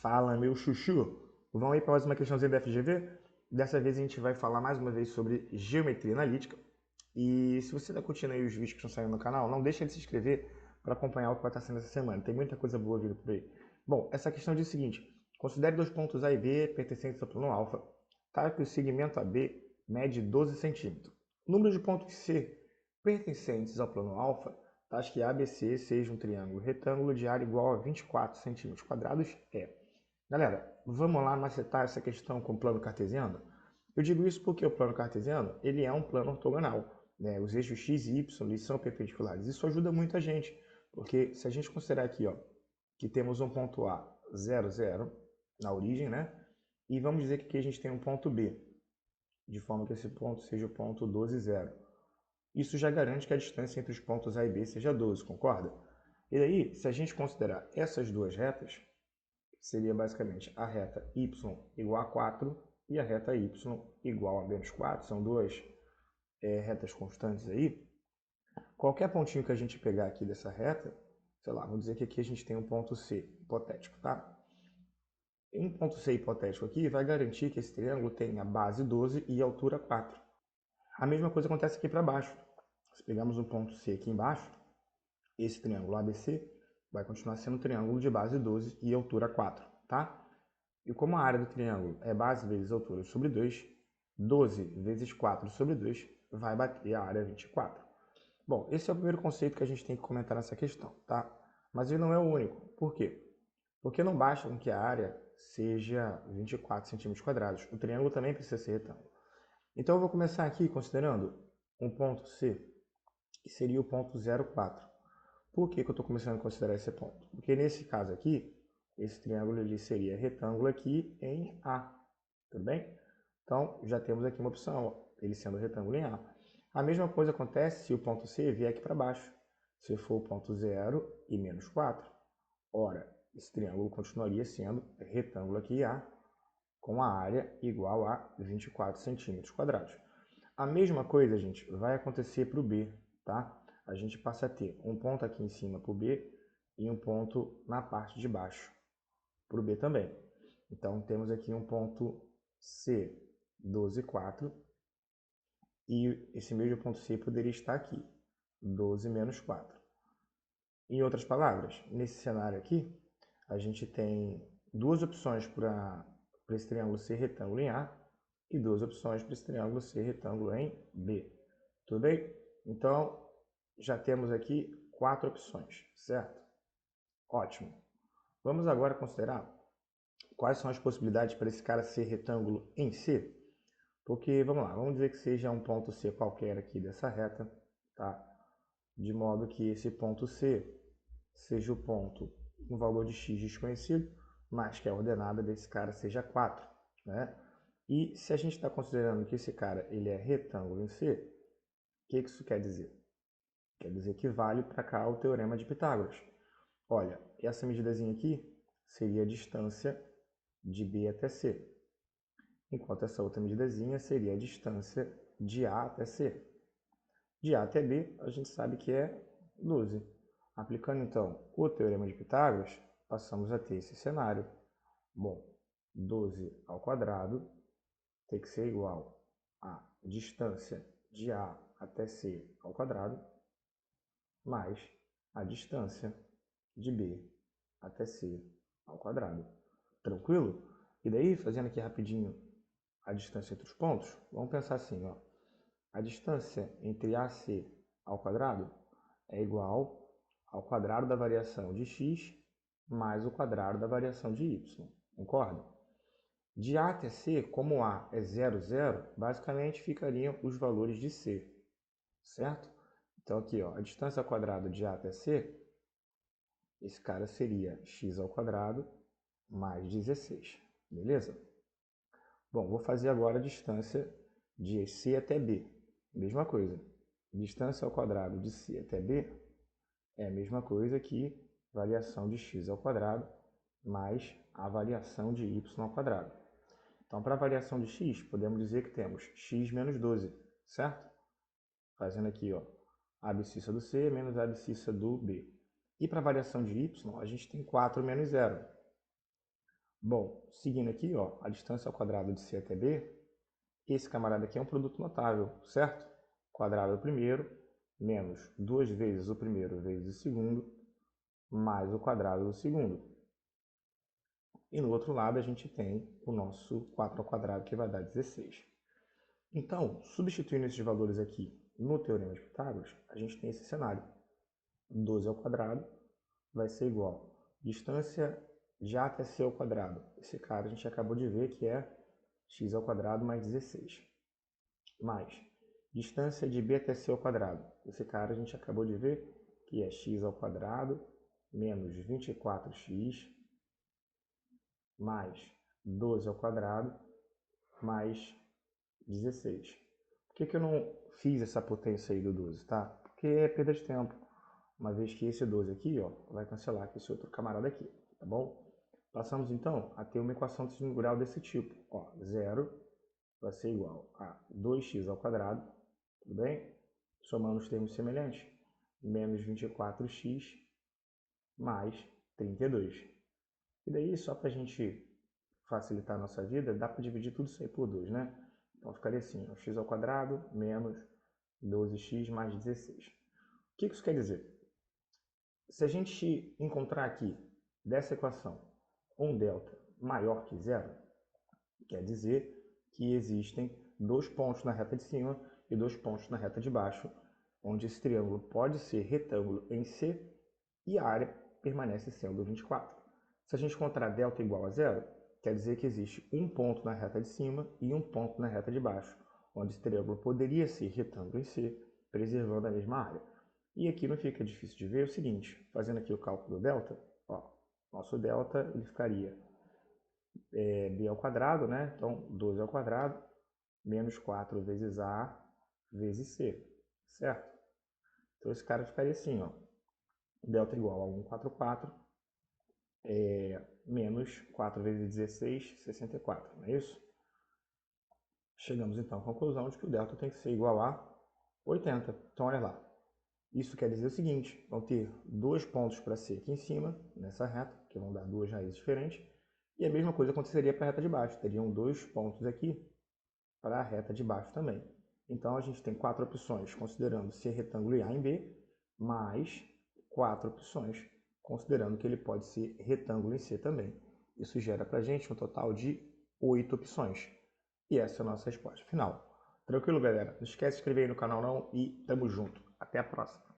Fala, meu chuchu! Vamos aí para mais uma questãozinha da FGV? Dessa vez a gente vai falar mais uma vez sobre geometria analítica. E se você está curtindo aí os vídeos que estão saindo no canal, não deixa de se inscrever para acompanhar o que vai estar sendo essa semana. Tem muita coisa boa vindo por aí. Bom, essa questão diz o seguinte: considere dois pontos A e B pertencentes ao plano alfa, tá? Que o segmento AB mede 12 centímetros. O número de pontos C pertencentes ao plano alfa, tá? Que ABC seja um triângulo retângulo de área igual a 24 centímetros quadrados é. Galera, vamos lá macetar essa questão com o plano cartesiano? Eu digo isso porque o plano cartesiano ele é um plano ortogonal, né? Os eixos x e y eles são perpendiculares. Isso ajuda muito a gente, porque se a gente considerar aqui, ó, que temos um ponto A, 0, 0, na origem, né? E vamos dizer que aqui a gente tem um ponto B, de forma que esse ponto seja o ponto 12, 0. Isso já garante que a distância entre os pontos A e B seja 12, concorda? E daí, se a gente considerar essas duas retas, seria basicamente a reta y igual a 4 e a reta y igual a menos 4. São duas retas constantes aí. Qualquer pontinho que a gente pegar aqui dessa reta, sei lá, vamos dizer que aqui a gente tem um ponto C hipotético, tá? Um ponto C hipotético aqui vai garantir que esse triângulo tenha base 12 e altura 4. A mesma coisa acontece aqui para baixo. Se pegarmos um ponto C aqui embaixo, esse triângulo ABC vai continuar sendo um triângulo de base 12 e altura 4, tá? E como a área do triângulo é base vezes altura sobre 2, 12 vezes 4 sobre 2 vai bater a área 24. Bom, esse é o primeiro conceito que a gente tem que comentar nessa questão, tá? Mas ele não é o único. Por quê? Porque não basta com que a área seja 24 centímetros quadrados. O triângulo também precisa ser retângulo. Então eu vou começar aqui considerando um ponto C, que seria o ponto 0,4. Por que eu estou começando a considerar esse ponto? Porque nesse caso aqui, esse triângulo ele seria retângulo aqui em A, tudo bem? Então, já temos aqui uma opção, ó, ele sendo retângulo em A. A mesma coisa acontece se o ponto C vier aqui para baixo. Se for o ponto 0 e menos 4. Ora, esse triângulo continuaria sendo retângulo aqui em A, com a área igual a 24 centímetros quadrados. A mesma coisa, gente, vai acontecer para o B, tá? A gente passa a ter um ponto aqui em cima para o B e um ponto na parte de baixo para o B também. Então, temos aqui um ponto C, 12, 4, e esse mesmo ponto C poderia estar aqui, 12 menos 4. Em outras palavras, nesse cenário aqui, a gente tem duas opções para esse triângulo ser retângulo em A e duas opções para esse triângulo ser retângulo em B. Tudo bem? Então, já temos aqui 4 opções, certo? Ótimo. Vamos agora considerar quais são as possibilidades para esse cara ser retângulo em C. Porque, vamos lá, vamos dizer que seja um ponto C qualquer aqui dessa reta, tá? De modo que esse ponto C seja o ponto com valor de x desconhecido, mas que a ordenada desse cara seja 4, né? E se a gente está considerando que esse cara ele é retângulo em C, o que isso quer dizer? Quer dizer que vale para cá o teorema de Pitágoras. Olha, essa medidazinha aqui seria a distância de B até C, enquanto essa outra medidazinha seria a distância de A até C. De A até B, a gente sabe que é 12. Aplicando, então, o teorema de Pitágoras, passamos a ter esse cenário. Bom, 12 ao quadrado tem que ser igual a distância de A até C ao quadrado, mais a distância de B até C ao quadrado. Tranquilo? E daí, fazendo aqui rapidinho a distância entre os pontos, vamos pensar assim, ó. A distância entre AC ao quadrado é igual ao quadrado da variação de x mais o quadrado da variação de y. Concorda? De A até C, como A é 0, 0, basicamente ficariam os valores de C, certo? Então aqui, ó, a distância ao quadrado de A até C, esse cara seria x ao quadrado mais 16, beleza? Bom, vou fazer agora a distância de C até B. Mesma coisa. Distância ao quadrado de C até B é a mesma coisa que variação de x ao quadrado mais a variação de y ao quadrado. Então, para a variação de x, podemos dizer que temos x menos 12, certo? Fazendo aqui, ó, a abscissa do C menos a abscissa do B. E para a variação de y, a gente tem 4 menos 0. Bom, seguindo aqui, ó, a distância ao quadrado de C até B, esse camarada aqui é um produto notável, certo? Quadrado do primeiro, menos 2 vezes o primeiro vezes o segundo, mais o quadrado do segundo. E no outro lado a gente tem o nosso 4 ao quadrado, que vai dar 16. Então, substituindo esses valores aqui no Teorema de Pitágoras, a gente tem esse cenário. 12 ao quadrado vai ser igual a distância de A até C ao quadrado. Esse cara a gente acabou de ver que é x ao quadrado mais 16. Mais distância de B até C ao quadrado. Esse cara a gente acabou de ver que é x ao quadrado menos 24x mais 12 ao quadrado mais 16. Por que eu não fiz essa potência aí do 12, tá? Porque é perda de tempo. Uma vez que esse 12 aqui, ó, vai cancelar com esse outro camarada aqui, tá bom? Passamos então a ter uma equação de segundo grau desse tipo. Ó, 0 vai ser igual a 2x ao quadrado, tudo bem? Somando os termos semelhantes, menos 24x mais 32. E daí, só para a gente facilitar a nossa vida, dá para dividir tudo isso aí por 2, né? Então ficaria assim, ó, x ao quadrado menos 12x mais 16. O que isso quer dizer? Se a gente encontrar aqui, dessa equação, um delta maior que zero, quer dizer que existem 2 pontos na reta de cima e 2 pontos na reta de baixo, onde esse triângulo pode ser retângulo em C e a área permanece sendo 24. Se a gente encontrar delta igual a zero, quer dizer que existe um ponto na reta de cima e um ponto na reta de baixo, onde esse triângulo poderia ser retângulo em C, preservando a mesma área. E aqui não fica difícil de ver o seguinte, fazendo aqui o cálculo do delta, ó, nosso delta ele ficaria b ao quadrado, né? Então 12 ao quadrado, menos 4 vezes a vezes c, certo? Então esse cara ficaria assim, ó, delta igual a 144, menos 4 vezes 16, 64, não é isso? Chegamos então à conclusão de que o delta tem que ser igual a 80. Então olha lá, isso quer dizer o seguinte, vão ter 2 pontos para C aqui em cima, nessa reta, que vão dar 2 raízes diferentes, e a mesma coisa aconteceria para a reta de baixo, teriam 2 pontos aqui para a reta de baixo também. Então a gente tem 4 opções, considerando ser retângulo em A e em B, mais 4 opções, considerando que ele pode ser retângulo em C também. Isso gera para a gente um total de 8 opções. E essa é a nossa resposta final. Tranquilo, galera? Não esquece de se inscrever aí no canal não e tamo junto. Até a próxima.